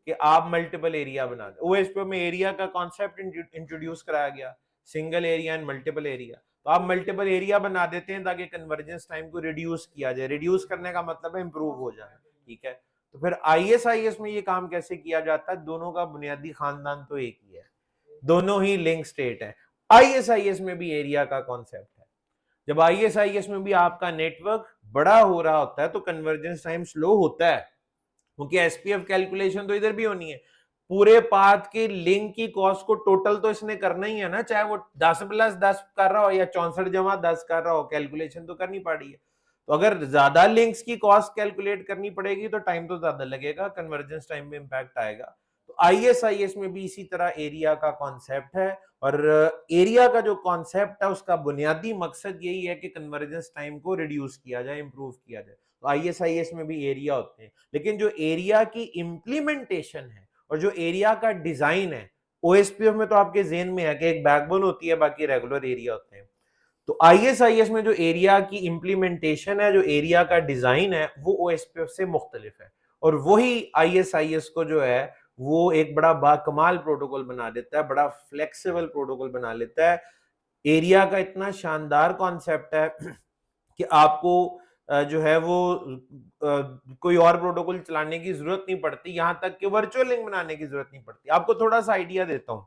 कि आप मल्टीपल एरिया बना दे, OSPF में एरिया का कॉन्सेप्ट इंट्रोड्यूस कराया गया, single area and multiple area, तो आप मल्टीपल एरिया बना देते हैं ताकि कन्वर्जेंस टाइम को रिड्यूस किया जाए, रिड्यूस करने का मतलब है इंप्रूव हो जाए, ठीक है। तो फिर ISIS में ये काम कैसे किया जाता है, दोनों का बुनियादी खानदान तो एक ही है, दोनों ही लिंक स्टेट है। ISIS में भी एरिया का कॉन्सेप्ट है, जब ISIS में भी आपका नेटवर्क बड़ा हो रहा होता है तो कन्वर्जेंस टाइम स्लो होता है, क्योंकि SPF कैलकुलेशन तो इधर भी होनी है, पूरे पाथ के लिंक की कॉस्ट को टोटल तो इसने करना ही है ना, चाहे वो 10 + 10 कर रहा हो या 64 + 10 कर रहा हो, कैलकुलेशन तो करनी पड़ी है। तो अगर ज्यादा लिंक्स की कॉस्ट कैलकुलेट करनी पड़ेगी तो टाइम तो ज्यादा लगेगा, कन्वर्जेंस टाइम में इंपैक्ट आएगा। तो आईएसआईएस में भी इसी तरह एरिया का कॉन्सेप्ट है, और एरिया का जो कॉन्सेप्ट है उसका बुनियादी मकसद यही है कि कन्वर्जेंस टाइम को रिड्यूस किया जाए, इंप्रूव किया जाए। तो आईएसआईएस में भी एरिया होते हैं, लेकिन जो एरिया की इंप्लीमेंटेशन है और जो एरिया का डिजाइन है, ओएसपीएफ में तो आपके जेहन में है कि एक बैकबोन होती है, बाकी रेगुलर एरिया होते हैं। तो आईएसआईएस में जो एरिया की इंप्लीमेंटेशन है, जो एरिया का डिजाइन है, वो ओएसपीएफ से मुख्तलिफ है, और वही आईएसआईएस को जो है वो एक बड़ा बाकमाल प्रोटोकॉल बना देता है, बड़ा फ्लेक्सिबल प्रोटोकॉल बना लेता है। एरिया का इतना शानदार कॉन्सेप्ट है कि आपको जो है वो कोई और प्रोटोकॉल चलाने की जरूरत नहीं पड़ती, यहां तक कि वर्चुअल लिंक बनाने की जरूरत नहीं पड़ती। आपको थोड़ा सा आइडिया देता हूं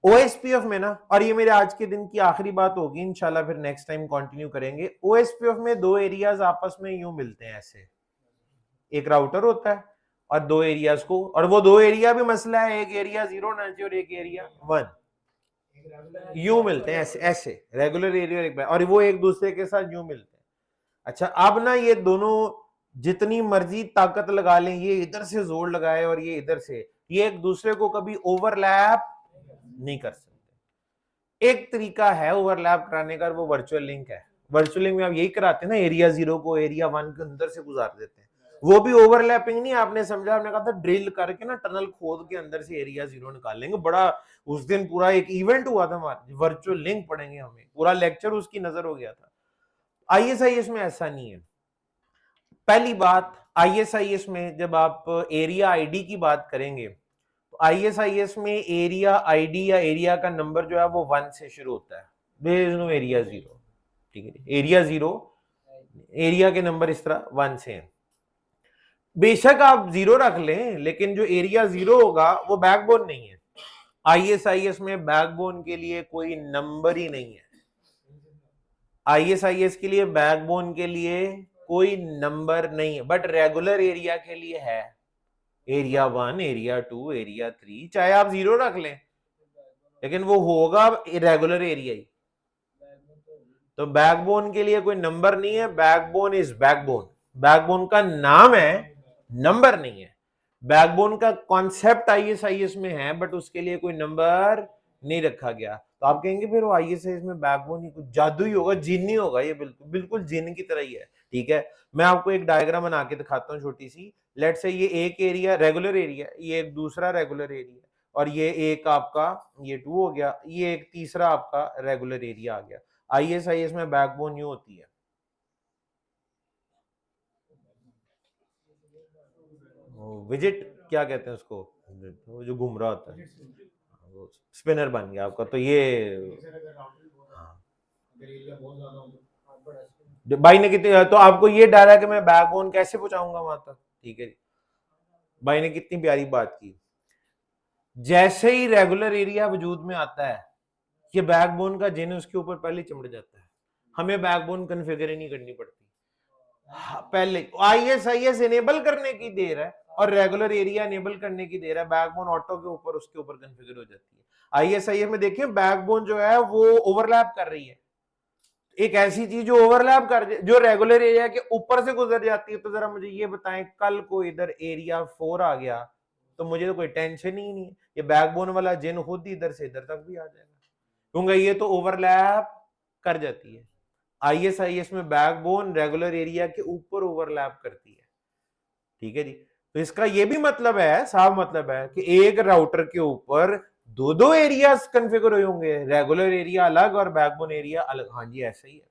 ओएसपीएफ में ना, और ये मेरे आज के दिन की आखिरी बात होगी इंशाल्लाह, फिर नेक्स्ट टाइम कंटिन्यू करेंगे। ओएसपीएफ में दो एरियाज आपस में यूं मिलते हैं ऐसे, एक राउटर होता है और दो एरियाज को, और वो दो एरिया भी मसला है, एक एरिया 0 होना चाहिए और एक एरिया 1, यूं मिलते हैं ऐसे ऐसे, रेगुलर एरिया और वो एक दूसरे के साथ यूं मिलते हैं। अच्छा, अब ना ये दोनों जितनी मर्जी ताकत लगा लें, ये इधर से जोर लगाए और ये इधर से, ये एक दूसरे को कभी ओवरलैप नहीं कर सकते। एक तरीका है ओवरलैप कराने का, वो वर्चुअल लिंक है। वर्चुअल लिंक में आप यही कराते हैं ना, एरिया 0 को एरिया 1 के अंदर से गुजार देते हैं। वो भी ओवरलैपिंग नहीं, आपने समझा, आपने कहा था ड्रिल करके ना टनल खोद के अंदर से एरिया 0 निकाल लेंगे। बड़ा उस दिन पूरा एक इवेंट हुआ था हमारा, वर्चुअल लिंक पढ़ेंगे, हमें पूरा लेक्चर उसकी नजर हो गया था। आईएसआईएस में ऐसा नहीं है। पहली बात, आईएसआईएस में जब आप एरिया आईडी की बात करेंगे, तो आईएसआईएस में एरिया आईडी या एरिया का नंबर जो है वो 1 से शुरू होता है, देयर इज नो एरिया 0, ठीक है। एरिया 0, एरिया के नंबर इस तरह 1 से हैं। बेशक आप 0 रख लें, लेकिन जो एरिया 0 होगा वो बैकबोन नहीं है। आईएसआईएस में बैकबोन के लिए कोई नंबर ही नहीं है। आईएसआईएस के लिए बैकबोन के लिए कोई नंबर नहीं है, बट रेगुलर एरिया के लिए है। एरिया 1, एरिया 2, एरिया 3, चाहे आप 0 रख लें, लेकिन वो होगा रेगुलर एरिया ही। तो बैकबोन के लिए कोई नंबर नहीं है, बैकबोन इज बैकबोन। बैकबोन का नाम है, नंबर नहीं है। बैकबोन का कॉन्सेप्ट आईएसआईएस में है, बट उसके लिए कोई नंबर नहीं रखा गया। तो आप कहेंगे फिर वो आईएसआईएस में बैकबोन ही कुछ जादू ही होगा, जिन ही होगा, ये बिल्कुल बिल्कुल जिन की तरह ही है, ठीक है। मैं आपको एक डायग्राम बना के दिखाता हूँ छोटी सी। लेट्स से ये एक एरिया रेगुलर एरिया, ये एक दूसरा रेगुलर एरिया, और ये एक आपका ये 2 हो गया, ये एक तीसरा आपका रेगुलर एरिया आ गया। आईएसआईएस में बैकबोन यूं होती है, विजिट क्या कहते हैं उसको, वो जो घूम रहा होता है, वो स्पिनर बन गया आपका। तो ये हाँ, भाई ने कितनी, तो आपको ये डर है कि मैं बैकबोन कैसे पहुंचाऊंगा वहां तक, ठीक है। भाई ने कितनी प्यारी बात की, जैसे ही रेगुलर एरिया वजूद में आता है, ये बैकबोन का जिन उसके ऊपर पहले चिमट जाता है, हमें बैकबोन कन्फिगर ही नहीं करनी पड़ती। पहले आईएसआईएस इनेबल करने की देर है और रेगुलर एरिया इनेबल करने की देर है, बैकबोन ऑटो के ऊपर उसके ऊपर कॉन्फ़िगर हो जाती है। आईएसआईएस में देखिए बैकबोन जो है वो ओवरलैप कर रही है, एक ऐसी चीज जो ओवरलैप कर, जो रेगुलर एरिया के ऊपर से गुजर जाती है। तो जरा मुझे ये बताएं, कल को इधर एरिया 4 आ गया तो मुझे तो कोई टेंशन ही नहीं है, ये बैकबोन वाला जिन खुद ही इधर से इधर तक भी आ जाएगा, क्योंकि ये तो ओवरलैप कर जाती है। आईएसआईएस में बैकबोन रेगुलर एरिया के ऊपर ओवरलैप करती है, ठीक है जी। तो इसका ये भी मतलब है, साफ मतलब है कि एक राउटर के ऊपर दो दो एरियाज कॉन्फ़िगर होंगे, रेगुलर एरिया अलग और बैकबोन एरिया अलग। हाँ जी, ऐसा ही है।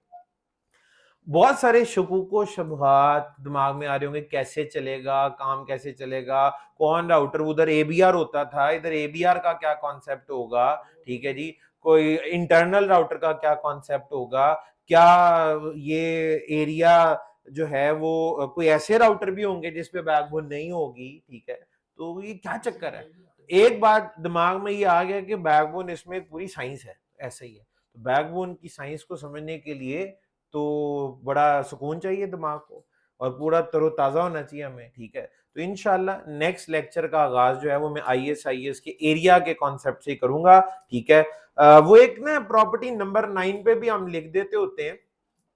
बहुत सारे शुकूक शुबहात दिमाग में आ रहे होंगे, कैसे चलेगा काम, कैसे चलेगा, कौन राउटर, उधर एबीआर होता था, इधर एबीआर का क्या कॉन्सेप्ट होगा, ठीक है जी। कोई इंटरनल राउटर का क्या कॉन्सेप्ट होगा, क्या ये एरिया जो है वो कोई ऐसे राउटर भी होंगे जिसपे बैकबोन नहीं होगी, ठीक है। तो ये क्या चक्कर है। एक बात दिमाग में ये आ गया कि बैकबोन इसमें एक पूरी साइंस है, ऐसा ही है। तो बैकबोन की साइंस को समझने के लिए तो बड़ा सुकून चाहिए दिमाग को, और पूरा तरोताजा होना चाहिए हमें, ठीक है। तो इंशाल्लाह नेक्स्ट लेक्चर का आगाज जो है वो मैं आईएसआईएस के एरिया के कॉन्सेप्ट से करूंगा, ठीक है। वो एक ना प्रॉपर्टी नंबर 9 पे भी हम लिख देते होते हैं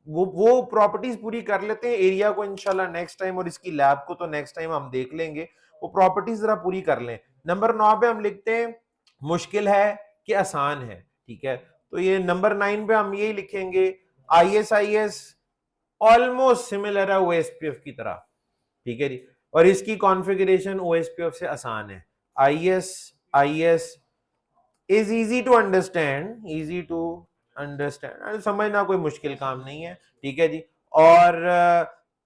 वो प्रॉपर्टीज पूरी कर लेते हैं, एरिया को इंशाल्लाह नेक्स्ट टाइम और इसकी लैब को तो नेक्स्ट टाइम हम देख लेंगे, वो प्रॉपर्टीज जरा पूरी कर लें। नंबर 9 पे हम लिखते हैं मुश्किल है कि आसान है, ठीक है। तो ये नंबर 9 पे हम यही लिखेंगे ISIS ऑलमोस्ट सिमिलर है OSPF की तरह, ठीक है जी, और इसकी कॉन्फ़िगरेशन OSPF से आसान है। ISIS is easy to understand, easy to understand, समझना कोई मुश्किल काम नहीं है, ठीक है जी। और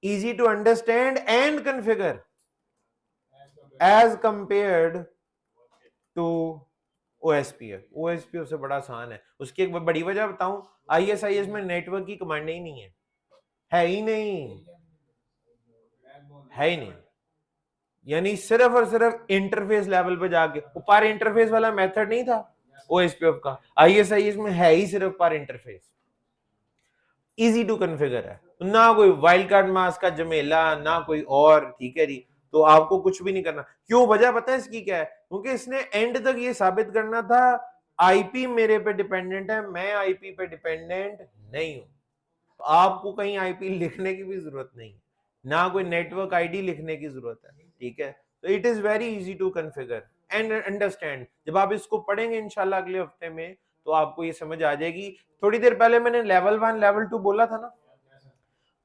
easy to understand and configure as compared to OSPF से बड़ा आसान है। उसकी एक बड़ी वजह बताऊं, ISIS में नेटवर्क की कमांड ही नहीं है ही नहीं, है ही नहीं। यानी सिर्फ और सिर्फ इंटरफेस लेवल पे जाके, ऊपर इंटरफेस वाला मेथड नहीं था OSPF का, ISIS में है ही सिर्फ पर इंटरफेस, इजी टू कॉन्फ़िगर है, ना कोई वाइल्ड कार्ड मास्क का झमेला, ना कोई और, ठीक है जी। तो आपको कुछ भी नहीं करना। क्यों? वजह पता है इसकी क्या है? क्योंकि इसने एंड तक ये साबित करना था आईपी मेरे पे डिपेंडेंट है, मैं आईपी पे डिपेंडेंट नहीं हूं। तो आपको कहीं आईपी लिखने की भी जरूरत नहीं है, ना कोई नेटवर्क आईडी लिखने की जरूरत है, ठीक है। तो it is very easy to configure and understand. जब आप इसको पढ़ेंगे इंशाल्लाह अगले हफ्ते में, तो आपको ये समझ आ जाएगी। थोड़ी देर पहले मैंने लेवल 1 लेवल 2 बोला था ना,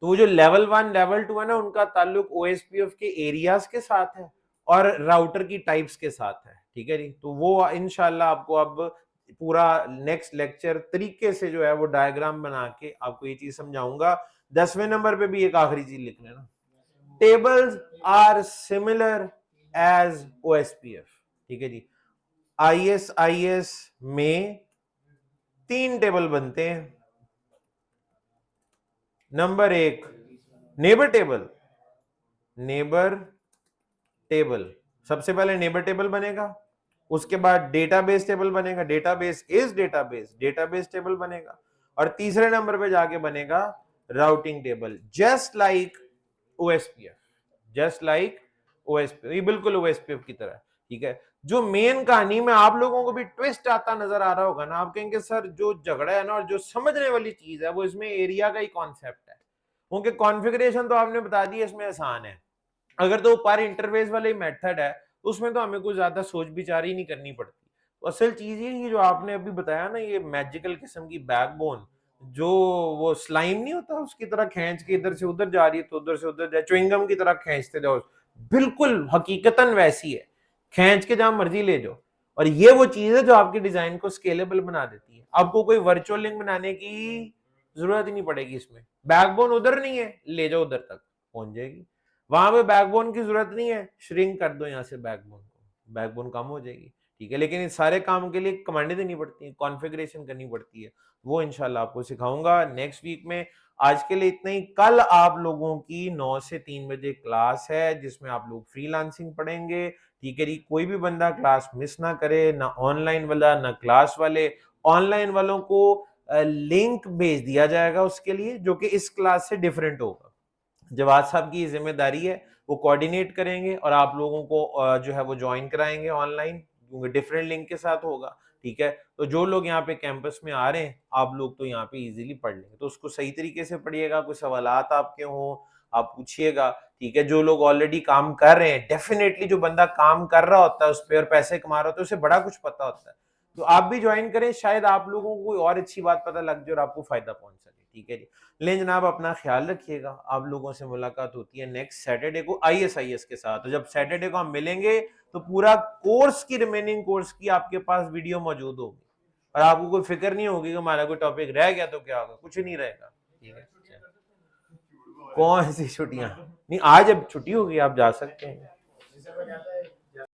तो वो जो लेवल 1 लेवल 2 है ना, उनका ताल्लुक OSPF के एरियाज के साथ है और राउटर की टाइप्स के साथ है, ठीक है जी। तो वो इंशाल्लाह आपको अब पूरा नेक्स्ट लेक्चर तरीके से जो है वो डायग्राम बना के आपको ये चीज समझाऊंगा। 10वें नंबर पे भी एक आखिरी चीज लिख लेना, tables are similar as OSPF, ठीक है जी। ISIS में 3 टेबल बनते हैं। Number 1 neighbour table, neighbour table, सबसे पहले नेबर टेबल बनेगा, उसके बाद डेटाबेस टेबल बनेगा, database is database, database table बनेगा, और तीसरे नंबर पे जाके बनेगा routing table, just like OSPF, just like OSPF, ये बिल्कुल OSPF की तरह, ठीक है। जो मेन कहानी में आप लोगों को भी ट्विस्ट आता नजर आ रहा होगा ना, आप कहेंगे सर जो झगड़ा है ना और जो समझने वाली चीज है वो इसमें एरिया का ही कॉन्सेप्ट है, क्योंकि कॉन्फ़िगरेशन तो आपने बता दी इसमें आसान है। अगर तो पर इंटरफेस वाले मेथड है उसमें तो हमें कुछ ज्यादा सोच विचार ही नहीं करनी पड़ती। तो असल चीज ये जो आपने अभी बताया ना, ये मैजिकल किस्म की बैकबोन, जो वो स्लाइम नहीं होता उसकी तरह खींच के इधर से उधर जा रही है तो उधर से उधर जाए, च्युइंगम की तरह खींचते जाओ, बिल्कुल हकीकतन वैसी है, खींच के जहां मर्जी ले जाओ। और ये वो चीज है जो आपके डिजाइन को स्केलेबल बना देती है। आपको कोई वर्चुअल लिंक बनाने की जरूरत ही नहीं पड़ेगी इसमें, बैकबोन उधर नहीं है, ले जाओ उधर तक पहुंच जाएगी। वहां पे बैकबोन की जरूरत नहीं है, श्रिंक कर दो यहाँ से बैकबोन को, बैकबोन कम हो जाएगी, ठीक है। लेकिन इस सारे काम के लिए कमांडें देनी पड़ती है, कॉन्फ़िगरेशन करनी पड़ती है, वो इंशाल्लाह आपको सिखाऊंगा नेक्स्ट वीक में। आज के लिए इतना ही। कल आप लोगों की 9 से 3 बजे क्लास है जिसमें आप लोग फ्रीलांसिंग पढ़ेंगे, ठीक है जी। कोई भी बंदा क्लास मिस ना करे, ना ऑनलाइन वाला ना क्लास वाले। ऑनलाइन वालों को लिंक भेज दिया जाएगा उसके लिए, जो कि इस क्लास से डिफरेंट होगा। जवाद साहब की जिम्मेदारी है, वो कोऑर्डिनेट करेंगे और आप लोगों को जो है वो ज्वाइन कराएंगे ऑनलाइन, डिफरेंट लिंक के साथ होगा, ठीक है। तो जो लोग यहाँ पे कैंपस में आ रहे हैं, आप लोग तो यहाँ पे इजीली पढ़ लेंगे, तो उसको सही तरीके से पढ़िएगा। कोई सवालात आपके हों आप पूछिएगा, ठीक है। जो लोग ऑलरेडी काम कर रहे हैं, डेफिनेटली जो बंदा काम कर रहा होता है उस पर और पैसे कमा रहा होता है उसे बड़ा कुछ पता होता है, तो आप भी ज्वाइन करें, शायद आप लोगों को कोई और अच्छी बात पता लग जाए और आपको फायदा पहुंच सके, ठीक है जी। लेकिन जनाब अपना ख्याल रखिएगा, आप लोगों से मुलाकात होती है नेक्स्ट सैटरडे को ISIS के साथ। तो जब सैटरडे को हम मिलेंगे तो पूरा कोर्स की, रिमेनिंग कोर्स की आपके पास वीडियो मौजूद होगी और आपको कोई फिक्र नहीं होगी कि हमारा कोई टॉपिक रह गया तो क्या होगा, कुछ नहीं रहेगा, ठीक है। कौन सी छुट्टियां? नहीं, आज अब छुट्टी होगी, आप जा सकते हैं।